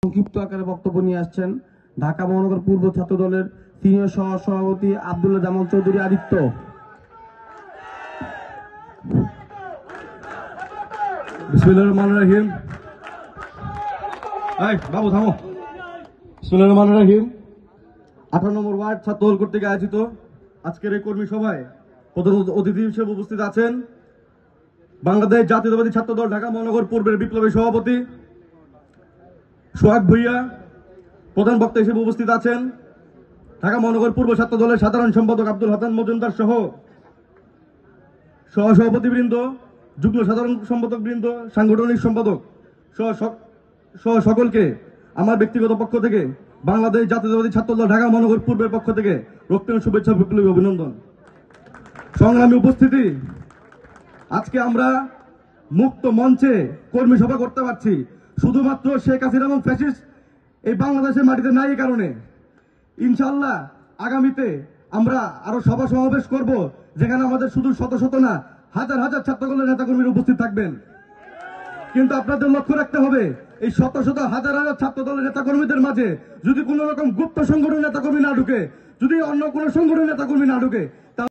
সংক্ষিপ্ত আকারে বক্তব্য নিয়ে আসছেন ঢাকা মহানগর পূর্ব ছাত্র দলের সিনিয়র সহ সভাপতি আব্দুল্লাহ জামাল চৌধুরী আদিত্য। বিসমিল্লাহির রহমানির রহিম। এই বাবু থামো। বিসমিল্লাহির রহমানির রহিম। 18 নম্বর ওয়ার্ড ছাত্র দল কর্তৃক আয়োজিত আজকের এই কর্মী সভায় প্রধান অতিথি হিসেবে উপস্থিত আছেন বাংলাদেশ জাতীয়তাবাদী ছাত্র দল ঢাকা মহানগর পূর্বের বিপ্লবী সভাপতি সোহাগ ভুইয়া। প্রধান বক্তা হিসেবে উপস্থিত আছেন ঢাকা মহানগর পূর্ব ছাত্র দলের সাধারণ সম্পাদক আব্দুল হাসান মজুমদার সহ সহসভাপতিবৃন্দ, যুগ্ম সাধারণ সম্পাদক বৃন্দ, সাংগঠনিক সম্পাদক সহ সকলকে আমার ব্যক্তিগত পক্ষ থেকে বাংলাদেশ জাতীয়তাবাদী ছাত্র দল ঢাকা মহানগর পূর্বের পক্ষ থেকে রক্তিম শুভেচ্ছা বিপ্লবী অভিনন্দন। সংগ্রামী উপস্থিতি, আজকে আমরা মুক্ত মঞ্চে কর্মী সভা করতে পারছি শুধুমাত্র শেখ হাসিনা এবং ফ্যাসিস্ট এই বাংলাদেশের মাটিতে নাই। এই কারণে ইনশাআল্লাহ আগামীতে আমরা আরো সভা সমাবেশ করব, যেখানে আমাদের শুধু শত শত না হাজার হাজার ছাত্রদলের নেতাকর্মীরা উপস্থিত থাকবেন। কিন্তু আপনাদের লক্ষ্য রাখতে হবে, এই শত শত হাজার হাজার ছাত্র দলের নেতাকর্মীদের মাঝে যদি কোন রকম গুপ্ত সংগঠনের নেতাকর্মী না ঢুকে, যদি অন্য কোন সংগঠনের নেতাকর্মী না ঢুকে,